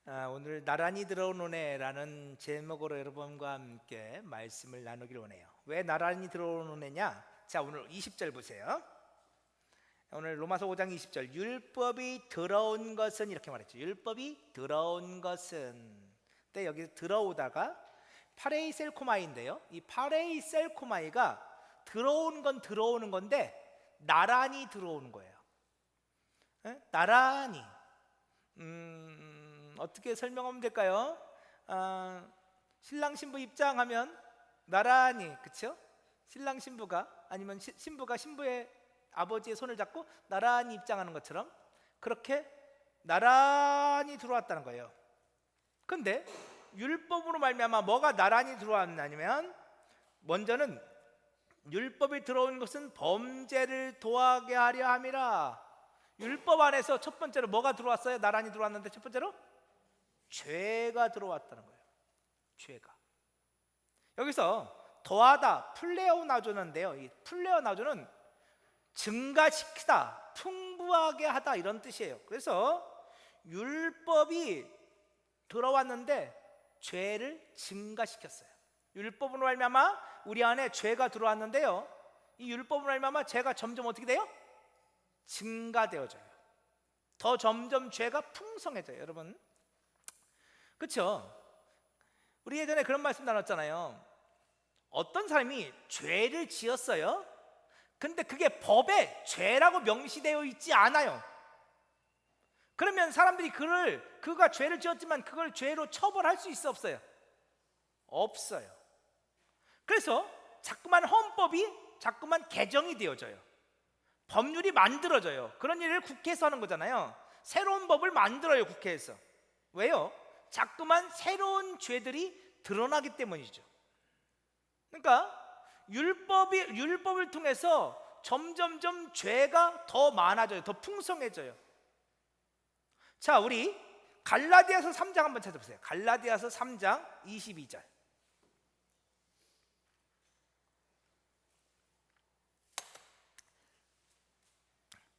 오늘 나란히 들어오는 애라는 제목으로 여러분과 함께 말씀을 나누기를 원해요. 왜 나란히 들어오는 애냐? 자, 오늘 20절 보세요. 오늘 로마서 5장 20절, 율법이 들어온 것은, 이렇게 말했죠. 율법이 들어온 것은. 근데 여기 들어오다가 파레이셀코마이인데요, 이 파레이셀코마이가 들어온 건 들어오는 건데 나란히 들어오는 거예요. 나란히. 어떻게 설명하면 될까요? 신랑 신부 입장하면 나란히, 그렇죠? 신랑 신부가, 아니면 신부가 신부의 아버지의 손을 잡고 나란히 입장하는 것처럼 그렇게 나란히 들어왔다는 거예요. 근데 율법으로 말미암아 뭐가 나란히 들어왔냐면, 먼저는 율법이 들어온 것은 범죄를 도하게 하려 함이라. 율법 안에서 첫 번째로 뭐가 들어왔어요? 나란히 들어왔는데 첫 번째로 죄가 들어왔다는 거예요. 죄가. 여기서 더하다, 플레오나조는데요, 이 플레오나조는 증가시키다, 풍부하게 하다, 이런 뜻이에요. 그래서 율법이 들어왔는데 죄를 증가시켰어요. 율법으로 말미암아 우리 안에 죄가 들어왔는데요, 이 율법으로 말미암아 죄가 점점 어떻게 돼요? 증가되어져요. 더 점점 죄가 풍성해져요. 여러분, 그렇죠? 우리 예전에 그런 말씀 나눴잖아요. 어떤 사람이 죄를 지었어요. 근데 그게 법에 죄라고 명시되어 있지 않아요. 그러면 사람들이 그가 죄를 지었지만 그걸 죄로 처벌할 수 있어, 없어요? 없어요. 그래서 자꾸만 헌법이 자꾸만 개정이 되어져요. 법률이 만들어져요. 그런 일을 국회에서 하는 거잖아요. 새로운 법을 만들어요, 국회에서. 왜요? 자꾸만 새로운 죄들이 드러나기 때문이죠. 그러니까 율법을 통해서 점점점 죄가 더 많아져요. 더 풍성해져요. 자, 우리 갈라디아서 3장 한번 찾아보세요. 갈라디아서 3장 22절.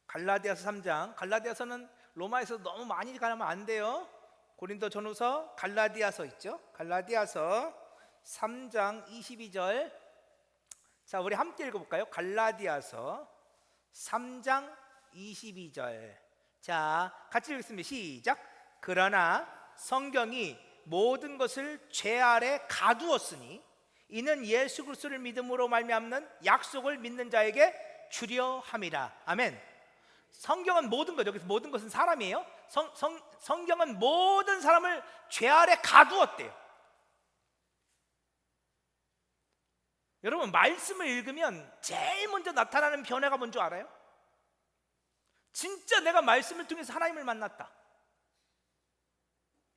갈라디아서 3장. 갈라디아서는 로마에서 너무 많이 가면 안 돼요. 고린도 전후서, 갈라디아서 있죠. 갈라디아서 3장 22절. 자, 우리 함께 읽어볼까요? 갈라디아서 3장 22절. 자, 같이 읽겠습니다. 시작. 그러나 성경이 모든 것을 죄 아래 가두었으니 이는 예수 그리스도를 믿음으로 말미암는 약속을 믿는 자에게 주려 함이라. 아멘. 성경은 모든 것, 여기서 모든 것은 사람이에요. 성경은 모든 사람을 죄 아래 가두었대요. 여러분, 말씀을 읽으면 제일 먼저 나타나는 변화가 뭔지 알아요? 진짜 내가 말씀을 통해서 하나님을 만났다.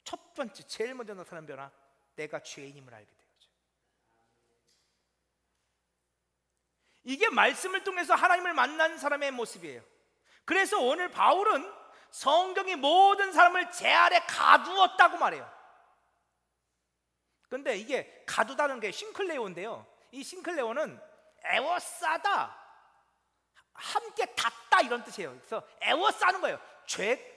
첫 번째, 제일 먼저 나타나는 변화, 내가 죄인임을 알게 되죠. 이게 말씀을 통해서 하나님을 만난 사람의 모습이에요. 그래서 오늘 바울은 성경이 모든 사람을 죄 아래 가두었다고 말해요. 근데 이게 가두다는 게 싱클레오인데요, 이 싱클레오는 에워싸다, 함께 닫다, 이런 뜻이에요. 그래서 에워싸는 거예요.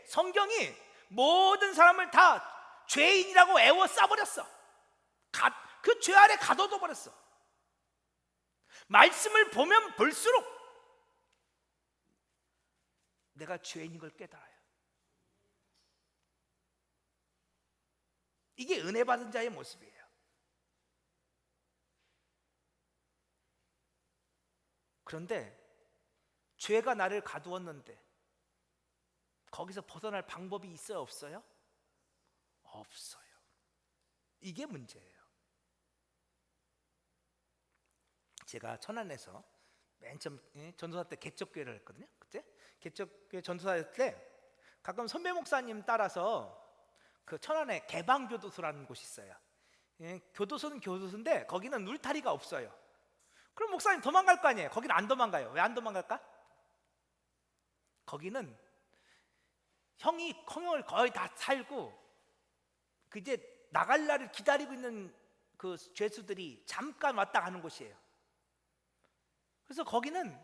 성경이 모든 사람을 다 죄인이라고 에워싸버렸어. 그 죄 아래 가둬둬 버렸어. 말씀을 보면 볼수록 내가 죄인인 걸 깨달아요. 이게 은혜 받은 자의 모습이에요. 그런데 죄가 나를 가두었는데 거기서 벗어날 방법이 있어요, 없어요? 없어요. 이게 문제예요. 제가 천안에서 맨 처음 전도사 때 개척교회를 했거든요. 그때 개척교회 전도사 때 가끔 선배 목사님 따라서 그 천안에 개방교도소라는 곳이 있어요. 교도소는 교도소인데 거기는 울타리가 없어요. 그럼 목사님 도망갈 거 아니에요? 거기는 안 도망가요. 왜 안 도망갈까? 거기는 형을 거의 다 살고 이제 나갈 날을 기다리고 있는 그 죄수들이 잠깐 왔다 가는 곳이에요. 그래서 거기는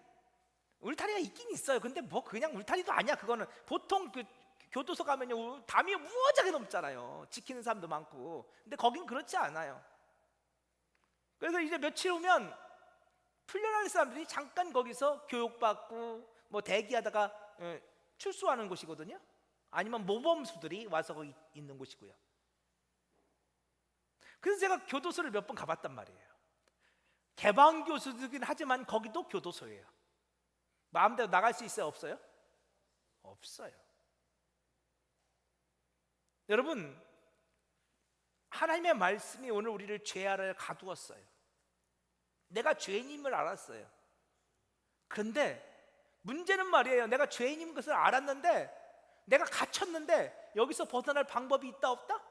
울타리가 있긴 있어요. 근데 뭐 그냥 울타리도 아니야. 그거는 보통 그 교도소 가면요 담이 무지하게 넘잖아요. 지키는 사람도 많고. 근데 거긴 그렇지 않아요. 그래서 이제 며칠 후면 풀려나는 사람들이 잠깐 거기서 교육받고 뭐 대기하다가 출소하는 곳이거든요. 아니면 모범수들이 와서 거기 있는 곳이고요. 그래서 제가 교도소를 몇 번 가봤단 말이에요. 개방 교수들이긴 하지만 거기도 교도소예요. 마음대로 나갈 수 있어요? 없어요? 없어요. 여러분, 하나님의 말씀이 오늘 우리를 죄 아래 가두었어요. 내가 죄인임을 알았어요. 그런데 문제는 말이에요, 내가 죄인인 것을 알았는데, 내가 갇혔는데 여기서 벗어날 방법이 있다 없다?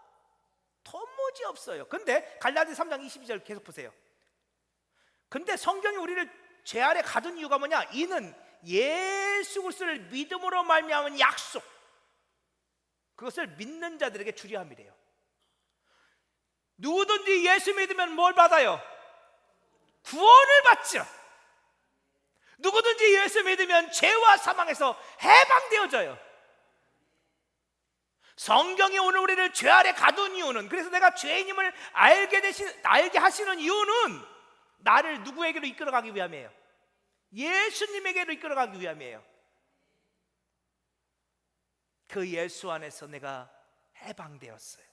도무지 없어요. 근데 갈라디아 3장 22절 계속 보세요. 근데 성경이 우리를 죄 아래 가둔 이유가 뭐냐? 이는 예수 그리스도를 믿음으로 말미암은 약속, 그것을 믿는 자들에게 주려 함이래요. 누구든지 예수 믿으면 뭘 받아요? 구원을 받죠. 누구든지 예수 믿으면 죄와 사망에서 해방되어져요. 성경이 오늘 우리를 죄 아래 가둔 이유는, 그래서 내가 죄인임을 알게 하시는 이유는 나를 누구에게로 이끌어가기 위함이에요. 예수님에게로 이끌어가기 위함이에요. 그 예수 안에서 내가 해방되었어요.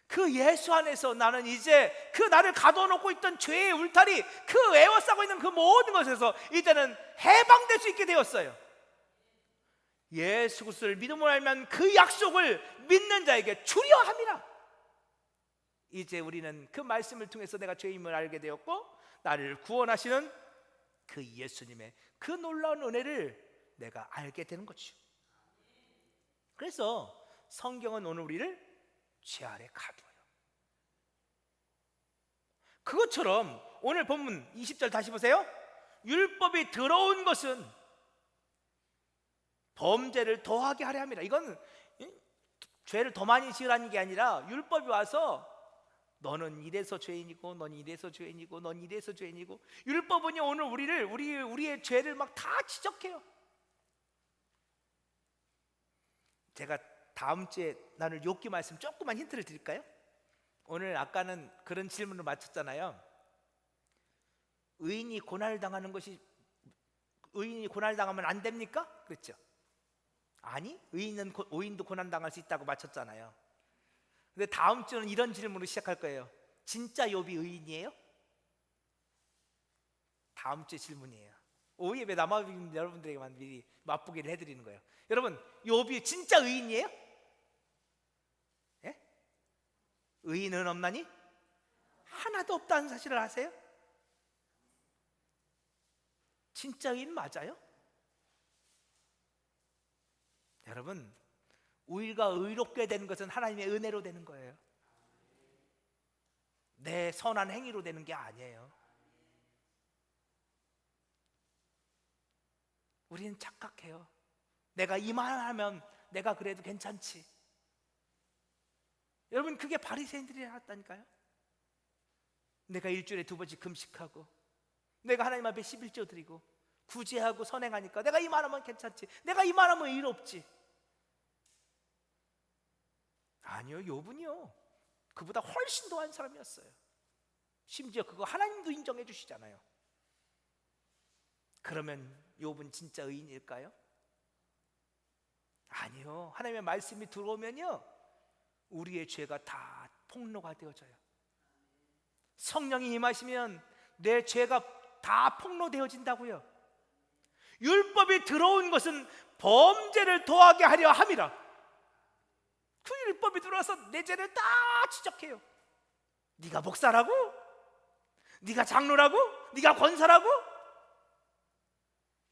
그 예수 안에서 나는 이제 그 나를 가둬놓고 있던 죄의 울타리, 그 에워싸고 있는 그 모든 것에서 이제는 해방될 수 있게 되었어요. 예수 그리스도를 믿음으로 알면 그 약속을 믿는 자에게 주려 함이라. 이제 우리는 그 말씀을 통해서 내가 죄임을 알게 되었고, 나를 구원하시는 그 예수님의 그 놀라운 은혜를 내가 알게 되는 거죠. 그래서 성경은 오늘 우리를 죄 아래 가두어요. 그것처럼 오늘 본문 20절 다시 보세요. 율법이 들어온 것은 범죄를 더하게 하려 함이라. 이건 죄를 더 많이 지으라는 게 아니라, 율법이 와서 너는 이래서 죄인이고, 넌 이래서 죄인이고, 넌 이래서 죄인이고. 율법은요 오늘 우리의 죄를 막 다 지적해요. 제가 다음 주에 나눌 욥기 말씀 조금만 힌트를 드릴까요? 오늘 아까는 그런 질문을 마쳤잖아요. 의인이 고난을 당하는 것이, 의인이 고난을 당하면 안 됩니까? 그랬죠. 아니, 의인도 고난 당할 수 있다고 마쳤잖아요. 근데 다음 주는 이런 질문으로 시작할 거예요. 진짜 욥이 의인이에요? 다음 주 질문이에요. 오후 예배 남아 여러분들에게만 미리 맛보기를 해드리는 거예요. 여러분, 욥이 진짜 의인이에요? 예? 의인은 없나니? 하나도 없다는 사실을 아세요? 진짜 의인 맞아요? 여러분, 우리가 의롭게 되는 것은 하나님의 은혜로 되는 거예요. 내 선한 행위로 되는 게 아니에요. 우리는 착각해요. 내가 이만하면 내가 그래도 괜찮지. 여러분, 그게 바리새인들이 해왔다니까요. 내가 일주일에 2번씩 금식하고, 내가 하나님 앞에 11조 드리고, 구제하고 선행하니까 내가 이만하면 괜찮지, 내가 이만하면 의롭지. 아니요, 욥은요 그보다 훨씬 더한 사람이었어요. 심지어 그거 하나님도 인정해 주시잖아요. 그러면 욥은 진짜 의인일까요? 아니요. 하나님의 말씀이 들어오면요 우리의 죄가 다 폭로가 되어져요. 성령이 임하시면 내 죄가 다 폭로되어진다고요. 율법이 들어온 것은 범죄를 더하게 하려 함이라. 그 율법이 들어와서 내 죄를 다 지적해요. 네가 목사라고? 네가 장로라고? 네가 권사라고?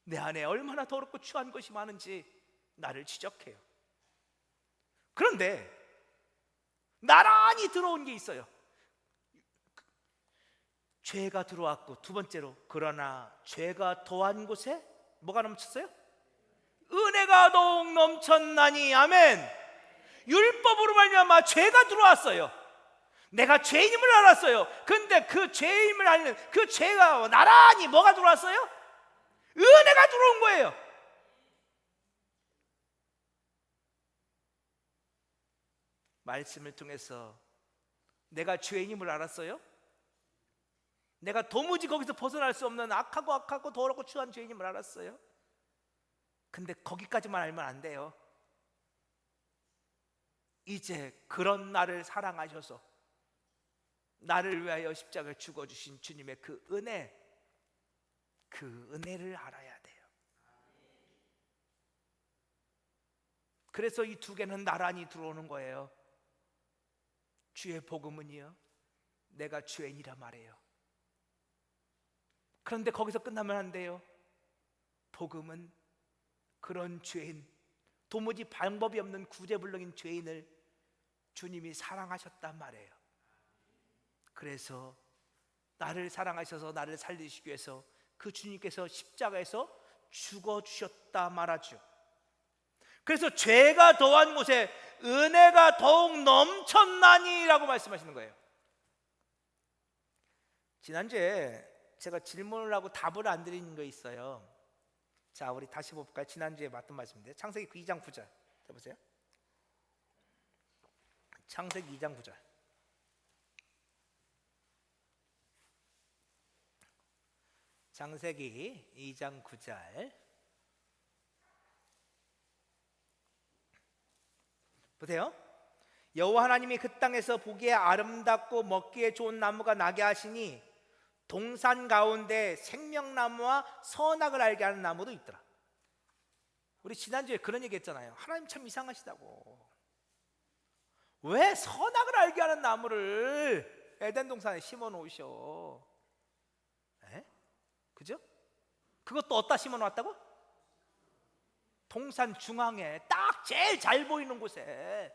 내 안에 얼마나 더럽고 추한 것이 많은지 나를 지적해요. 그런데 나란히 들어온 게 있어요. 죄가 들어왔고, 두 번째로, 그러나 죄가 더한 곳에 뭐가 넘쳤어요? 은혜가 더욱 넘쳤나니. 아멘. 율법으로 말미암아 죄가 들어왔어요. 내가 죄인임을 알았어요. 근데 그 죄인임을 아는 그 죄가 나란히 뭐가 들어왔어요? 은혜가 들어온 거예요. 말씀을 통해서 내가 죄인임을 알았어요? 내가 도무지 거기서 벗어날 수 없는 악하고 더럽고 추한 죄인임을 알았어요? 근데 거기까지만 알면 안 돼요. 이제 그런 나를 사랑하셔서 나를 위하여 십자가를 죽어주신 주님의 그 은혜를 알아야 돼요. 그래서 이 두 개는 나란히 들어오는 거예요. 주의 복음은요, 내가 죄인이라 말해요. 그런데 거기서 끝나면 안 돼요. 복음은 그런 죄인, 도무지 방법이 없는 구제불능인 죄인을 주님이 사랑하셨단 말이에요. 그래서 나를 사랑하셔서 나를 살리시기 위해서 그 주님께서 십자가에서 죽어주셨다 말하죠. 그래서 죄가 더한 곳에 은혜가 더욱 넘쳤나니 라고 말씀하시는 거예요. 지난주에 제가 질문을 하고 답을 안 드리는 거 있어요. 자, 우리 다시 볼까요? 지난주에 맞던 말씀인데 창세기 2장 9절 해보세요. 창세기 2장 9절. 창세기 2장 9절 보세요. 여호와 하나님이 그 땅에서 보기에 아름답고 먹기에 좋은 나무가 나게 하시니 동산 가운데 생명나무와 선악을 알게 하는 나무도 있더라. 우리 지난주에 그런 얘기 했잖아요. 하나님 참 이상하시다고. 왜 선악을 알게 하는 나무를 에덴 동산에 심어 놓으셔? 그죠? 그것도 어디다 심어 놨다고? 동산 중앙에 딱 제일 잘 보이는 곳에.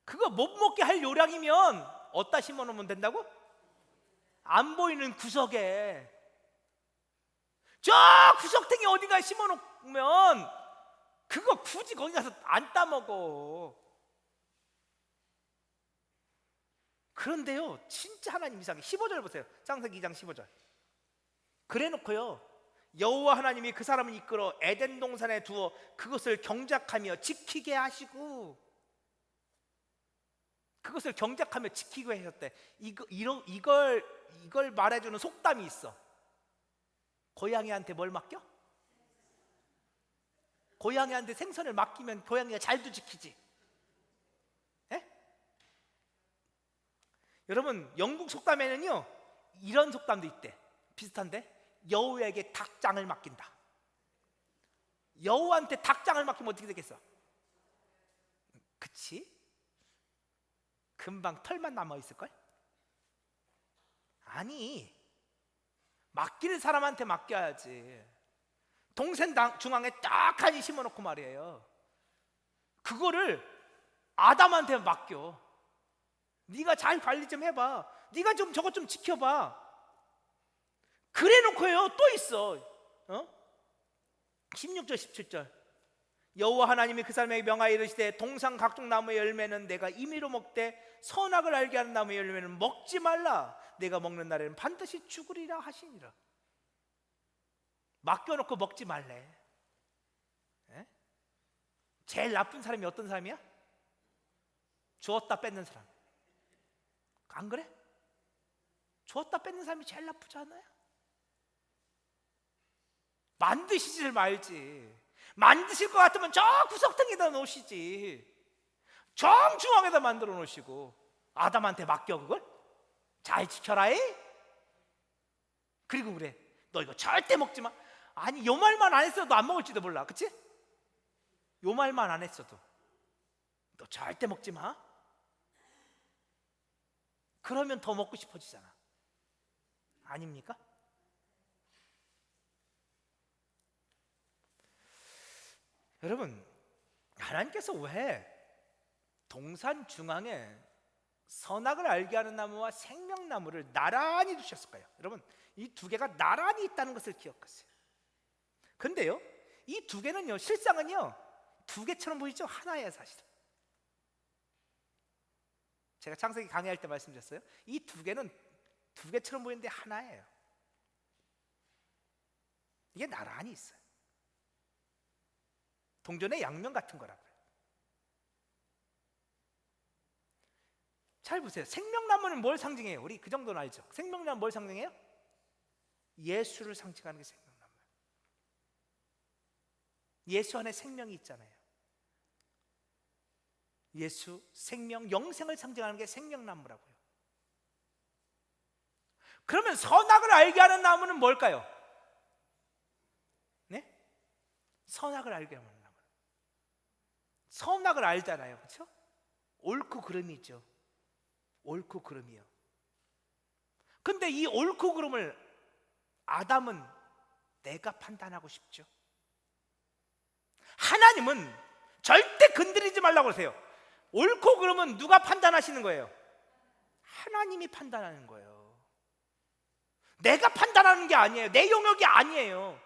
그거 못 먹게 할 요량이면 어디다 심어 놓으면 된다고? 안 보이는 구석에. 저 구석탱이 어디가 심어 놓으면 그거 굳이 거기 가서 안 따먹어. 그런데요, 진짜 하나님 이상해. 15절 보세요. 창세기 2장 15절. 그래 놓고요, 여호와 하나님이 그 사람을 이끌어 에덴 동산에 두어 그것을 경작하며 지키게 하시고, 그것을 경작하며 지키게 하셨대. 이걸 말해주는 속담이 있어. 고양이한테 뭘 맡겨? 고양이한테 생선을 맡기면 고양이가 잘도 지키지. 여러분, 영국 속담에는요 이런 속담도 있대. 비슷한데, 여우에게 닭장을 맡긴다. 여우한테 닭장을 맡기면 어떻게 되겠어? 그치? 금방 털만 남아있을걸? 아니, 맡길 사람한테 맡겨야지. 동생 중앙에 딱하니 심어놓고 말이에요. 그거를 아담한테 맡겨. 네가 잘 관리 좀 해봐. 네가 좀 저것 좀 지켜봐. 그래 놓고요 또 있어. 16절 17절. 여호와 하나님이 그 사람에게 명하여 이르시되 동산 각종 나무의 열매는 내가 임의로 먹되 선악을 알게 하는 나무의 열매는 먹지 말라. 내가 먹는 날에는 반드시 죽으리라 하시니라. 맡겨놓고 먹지 말래. 제일 나쁜 사람이 어떤 사람이야? 주었다 뺏는 사람. 안 그래? 주었다 뺏는 사람이 제일 나쁘지 않아요? 만드시지를 말지. 만드실 것 같으면 저 구석탱이에다 놓으시지. 정중앙에다 만들어 놓으시고 아담한테 맡겨. 그걸 잘 지켜라이. 그리고 그래, 너 이거 절대 먹지 마. 아니, 요 말만 안 했어도 안 먹을지도 몰라. 그치? 요 말만 안 했어도 너 절대 먹지 마. 그러면 더 먹고 싶어지잖아. 아닙니까? 여러분, 하나님께서 왜 동산 중앙에 선악을 알게 하는 나무와 생명나무를 나란히 두셨을까요? 여러분, 이 두 개가 나란히 있다는 것을 기억하세요. 근데요, 이 두 개는요, 실상은요 두 개처럼 보이죠? 하나예요, 사실은. 제가 창세기 강의할 때 말씀드렸어요. 이 두 개는 두 개처럼 보이는데 하나예요. 이게 나란히 있어요. 동전의 양면 같은 거라고요. 잘 보세요. 생명나무는 뭘 상징해요? 우리 그 정도는 알죠? 생명나무 뭘 상징해요? 예수를 상징하는 게 생명나무예요. 예수 안에 생명이 있잖아요. 예수, 생명, 영생을 상징하는 게 생명나무라고요. 그러면 선악을 알게 하는 나무는 뭘까요? 네? 선악을 알게 하는 나무. 선악을 알잖아요, 그렇죠? 옳고 그름이 있죠. 옳고 그름이요. 근데 이 옳고 그름을 아담은 내가 판단하고 싶죠. 하나님은 절대 건드리지 말라고 그러세요. 옳고 그름은 누가 판단하시는 거예요? 하나님이 판단하는 거예요. 내가 판단하는 게 아니에요. 내 영역이 아니에요.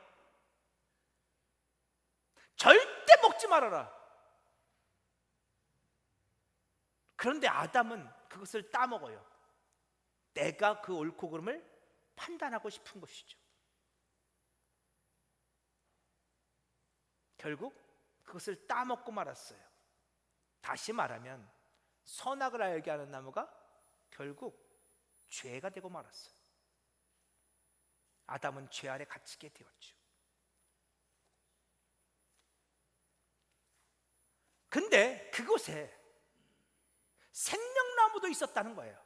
절대 먹지 말아라. 그런데 아담은 그것을 따먹어요. 내가 그 옳고 그름을 판단하고 싶은 것이죠. 결국 그것을 따먹고 말았어요. 다시 말하면 선악을 알게 하는 나무가 결국 죄가 되고 말았어요. 아담은 죄 아래 갇히게 되었죠. 근데 그곳에 생명나무도 있었다는 거예요.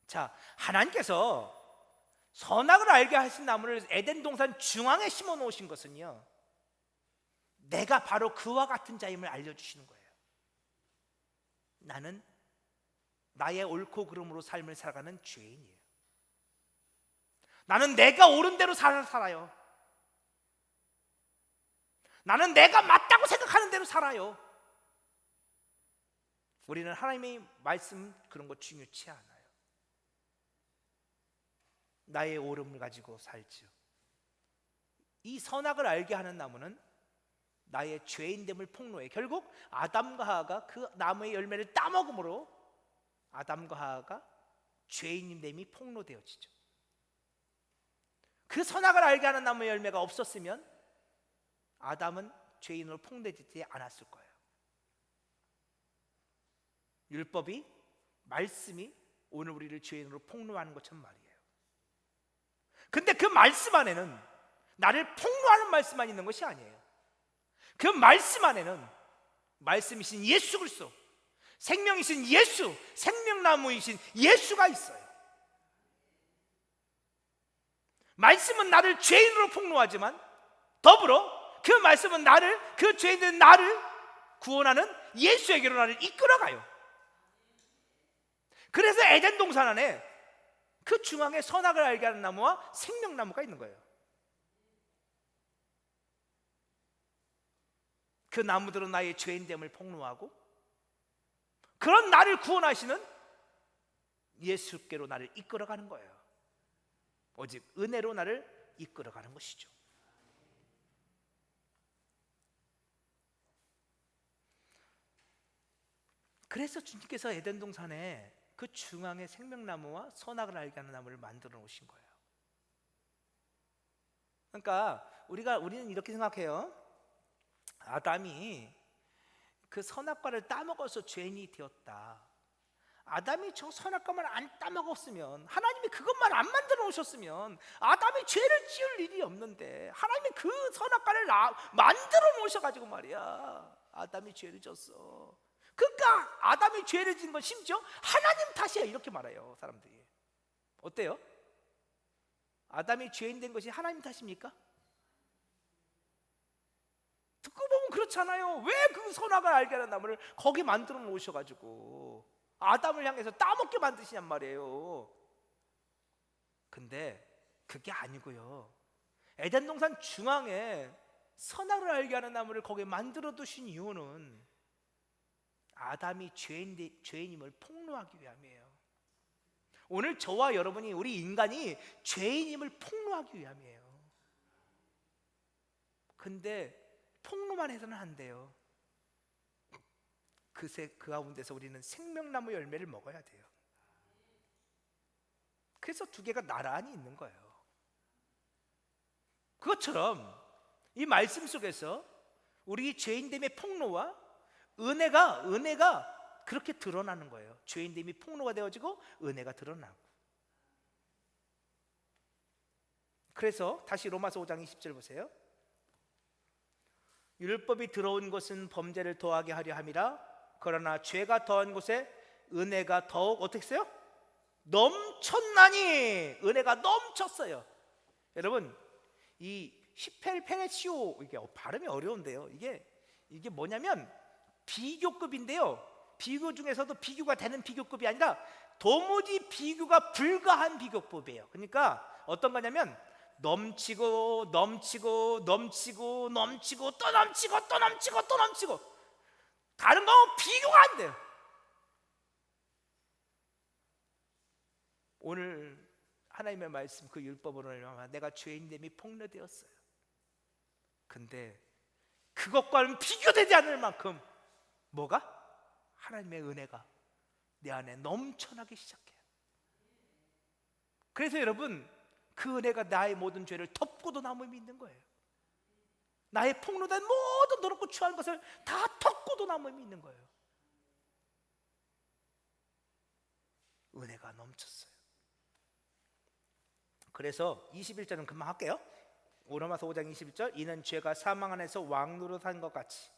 자, 하나님께서 선악을 알게 하신 나무를 에덴 동산 중앙에 심어 놓으신 것은요, 내가 바로 그와 같은 자임을 알려주시는 거예요. 나는 나의 옳고 그름으로 삶을 살아가는 죄인이에요. 나는 내가 옳은 대로 살아요. 나는 내가 맞다고 생각하는 대로 살아요. 우리는 하나님의 말씀 그런 거 중요치 않아요. 나의 옳음을 가지고 살지요. 이 선악을 알게 하는 나무는 나의 죄인됨을 폭로해. 결국 아담과 하와가 그 나무의 열매를 따먹음으로 아담과 하와가 죄인됨이 폭로되어지죠. 그 선악을 알게 하는 나무의 열매가 없었으면 아담은 죄인으로 폭로되지 않았을 거예요. 율법이, 말씀이 오늘 우리를 죄인으로 폭로하는 것처럼 말이에요. 근데 그 말씀 안에는 나를 폭로하는 말씀만 있는 것이 아니에요. 그 말씀 안에는 말씀이신 예수 그리스도, 생명이신 예수, 생명나무이신 예수가 있어요. 말씀은 나를 죄인으로 폭로하지만 더불어 그 말씀은 나를, 그 죄인된 나를 구원하는 예수에게로 나를 이끌어가요. 그래서 에덴 동산 안에 그 중앙에 선악을 알게 하는 나무와 생명나무가 있는 거예요. 그 나무들은 나의 죄인됨을 폭로하고 그런 나를 구원하시는 예수께로 나를 이끌어가는 거예요. 오직 은혜로 나를 이끌어가는 것이죠. 그래서 주님께서 에덴 동산에 그 중앙에 생명나무와 선악을 알게 하는 나무를 만들어 놓으신 거예요. 그러니까 우리는 이렇게 생각해요. 아담이 그 선악과를 따먹어서 죄인이 되었다. 아담이 저 선악과만 안 따먹었으면, 하나님이 그것만 안 만들어 놓으셨으면 아담이 죄를 지을 일이 없는데 하나님이 그 선악과를 만들어 놓으셔가지고 말이야, 아담이 죄를 졌어. 그러니까 아담이 죄를 진 건 심지어 하나님 탓이야, 이렇게 말해요 사람들이. 어때요? 아담이 죄인 된 것이 하나님 탓입니까? 듣고 보면 그렇잖아요. 왜 그 선악을 알게 하는 나무를 거기 만들어 놓으셔가지고 아담을 향해서 따먹게 만드시냔 말이에요. 근데 그게 아니고요, 에덴 동산 중앙에 선악을 알게 하는 나무를 거기에 만들어 두신 이유는 아담이 죄인임을 폭로하기 위함이에요. 오늘 저와 여러분이, 우리 인간이 죄인임을 폭로하기 위함이에요. 근데 폭로만 해서는 안 돼요. 그 가운데서 우리는 생명나무 열매를 먹어야 돼요. 그래서 두 개가 나란히 있는 거예요. 그것처럼 이 말씀 속에서 우리 죄인됨의 폭로와 은혜가 그렇게 드러나는 거예요. 죄인됨이 폭로가 되어지고 은혜가 드러나고. 그래서 다시 로마서 5장 20절 보세요. 율법이 들어온 것은 범죄를 더하게 하려 함이라. 그러나 죄가 더한 곳에 은혜가 더욱 어떻게 했어요? 넘쳤나니. 은혜가 넘쳤어요. 여러분, 이 히펠페레시오, 이게 발음이 어려운데요. 이게 뭐냐면 비교급인데요. 비교 중에서도 비교가 되는 비교급이 아니라 도무지 비교가 불가한 비교법이에요. 그러니까 어떤 거냐면 넘치고 넘치고 넘치고 넘치고 또 넘치고 또 넘치고 또 넘치고, 다른 거 비교가 안 돼요. 오늘 하나님의 말씀, 그 율법으로 내가 죄인됨이 폭로되었어요. 근데 그것과는 비교되지 않을 만큼 뭐가? 하나님의 은혜가 내 안에 넘쳐나기 시작해요. 그래서 여러분, 그 은혜가 나의 모든 죄를 덮고도 남음이 있는 거예요. 나의 폭로된 모든 더럽고 추한 것을 다 덮고도 남음이 있는 거예요. 은혜가 넘쳤어요. 그래서 21절은 금방 할게요. 로마서 5장 21절, 이는 죄가 사망 안에서 왕노릇한 것 같이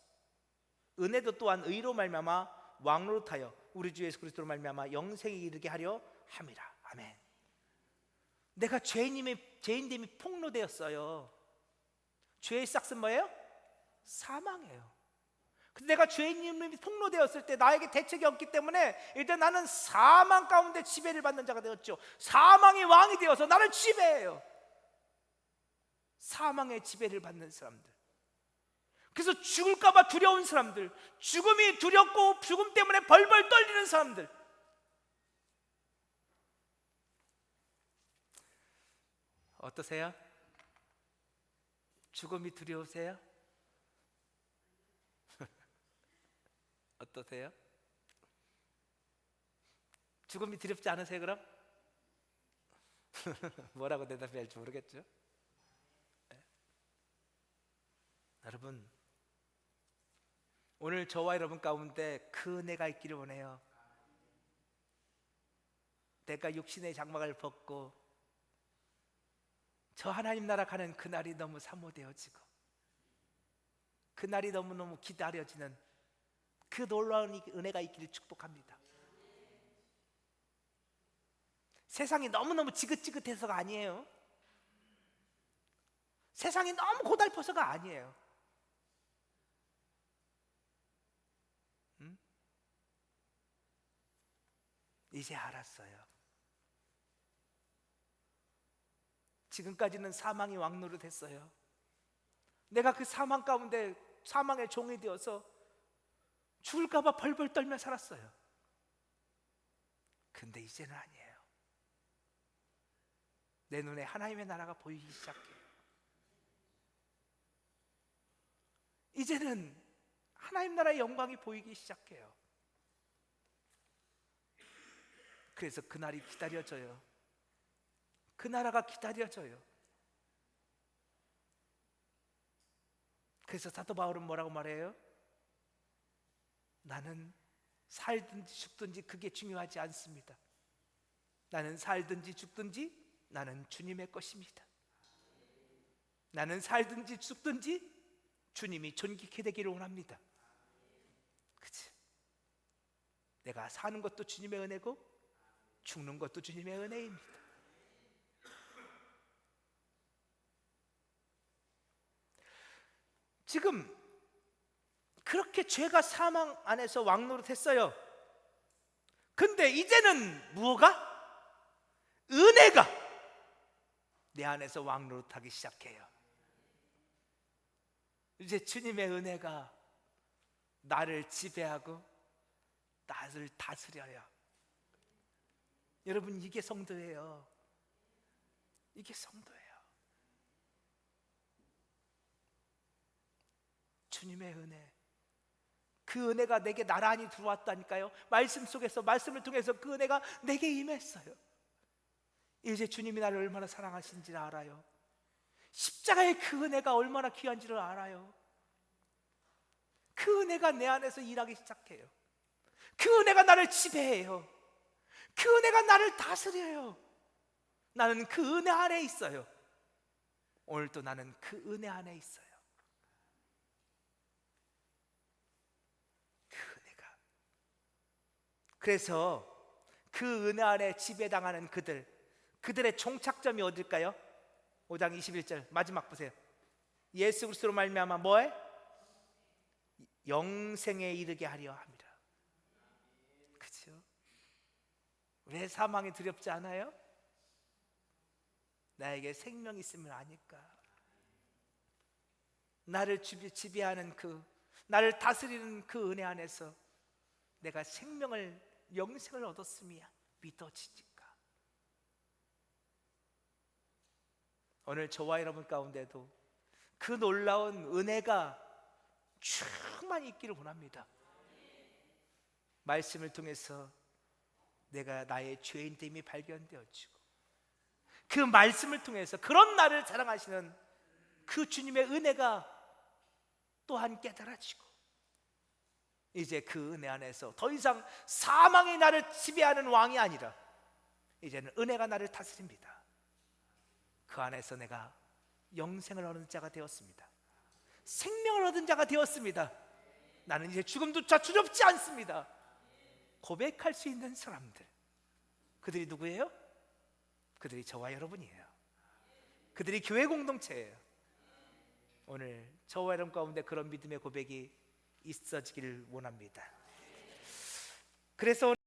은혜도 또한 의로 말미암아 왕노릇하여 우리 주 예수 그리스도로 말미암아 영생에 이르게 하려 함이라. 아멘. 내가 죄인됨이 폭로되었어요. 죄의 싹은 뭐예요? 사망이에요. 근데 내가 죄인됨이 폭로되었을 때 나에게 대책이 없기 때문에 일단 나는 사망 가운데 지배를 받는 자가 되었죠. 사망의 왕이 되어서 나를 지배해요. 사망의 지배를 받는 사람들, 그래서 죽을까 봐 두려운 사람들, 죽음이 두렵고 죽음 때문에 벌벌 떨리는 사람들, 어떠세요? 죽음이 두려우세요? 어떠세요? 죽음이 두렵지 않으세요 그럼? 뭐라고 대답해야 할지 모르겠죠? 네. 여러분, 오늘 저와 여러분 가운데 그 은혜가 있기를 원해요. 내가 육신의 장막을 벗고 저 하나님 나라 가는 그날이 너무 사모되어지고 그날이 너무너무 기다려지는 그 놀라운 은혜가 있기를 축복합니다. 세상이 너무너무 지긋지긋해서가 아니에요. 세상이 너무 고달퍼서가 아니에요. 이제 알았어요. 지금까지는 사망이 왕노릇했어요. 내가 그 사망 가운데 사망의 종이 되어서 죽을까 봐 벌벌 떨며 살았어요. 근데 이제는 아니에요. 내 눈에 하나님의 나라가 보이기 시작해요. 이제는 하나님 나라의 영광이 보이기 시작해요. 그래서 그날이 기다려져요. 그 나라가 기다려져요. 그래서 사도 바울은 뭐라고 말해요? 나는 살든지 죽든지 그게 중요하지 않습니다. 나는 살든지 죽든지 나는 주님의 것입니다. 나는 살든지 죽든지 주님이 존귀케 되기를 원합니다. 그치? 내가 사는 것도 주님의 은혜고 죽는 것도 주님의 은혜입니다. 지금 그렇게 죄가 사망 안에서 왕노릇했어요. 근데 이제는 무엇가? 은혜가 내 안에서 왕노릇하기 시작해요. 이제 주님의 은혜가 나를 지배하고 나를 다스려요. 여러분, 이게 성도예요. 이게 성도예요. 주님의 은혜, 그 은혜가 내게 나란히 들어왔다니까요. 말씀 속에서, 말씀을 통해서 그 은혜가 내게 임했어요. 이제 주님이 나를 얼마나 사랑하신지를 알아요. 십자가의 그 은혜가 얼마나 귀한지를 알아요. 그 은혜가 내 안에서 일하기 시작해요. 그 은혜가 나를 지배해요. 그 은혜가 나를 다스려요. 나는 그 은혜 안에 있어요. 오늘도 나는 그 은혜 안에 있어요. 그 은혜가. 그래서 그 은혜 안에 지배당하는 그들의 종착점이 어딜까요? 5장 21절 마지막 보세요. 예수 그리스도로 말미암아 뭐해? 영생에 이르게 하려 합니다. 그렇죠? 왜 사망이 두렵지 않아요? 나에게 생명이 있음을 아니까. 나를 지배하는 나를 다스리는 그 은혜 안에서 내가 영생을 얻었음이 믿어지니까. 오늘 저와 여러분 가운데도 그 놀라운 은혜가 충만히 있기를 원합니다. 말씀을 통해서 내가 나의 죄인됨이 발견되어지고, 그 말씀을 통해서 그런 나를 사랑하시는 그 주님의 은혜가 또한 깨달아지고, 이제 그 은혜 안에서 더 이상 사망이 나를 지배하는 왕이 아니라 이제는 은혜가 나를 다스립니다. 그 안에서 내가 영생을 얻은 자가 되었습니다. 생명을 얻은 자가 되었습니다. 나는 이제 죽음조차 두렵지 않습니다. 고백할 수 있는 사람들, 그들이 누구예요? 그들이 저와 여러분이에요. 그들이 교회 공동체예요. 오늘 저와 여러분 가운데 그런 믿음의 고백이 있어지기를 원합니다. 그래서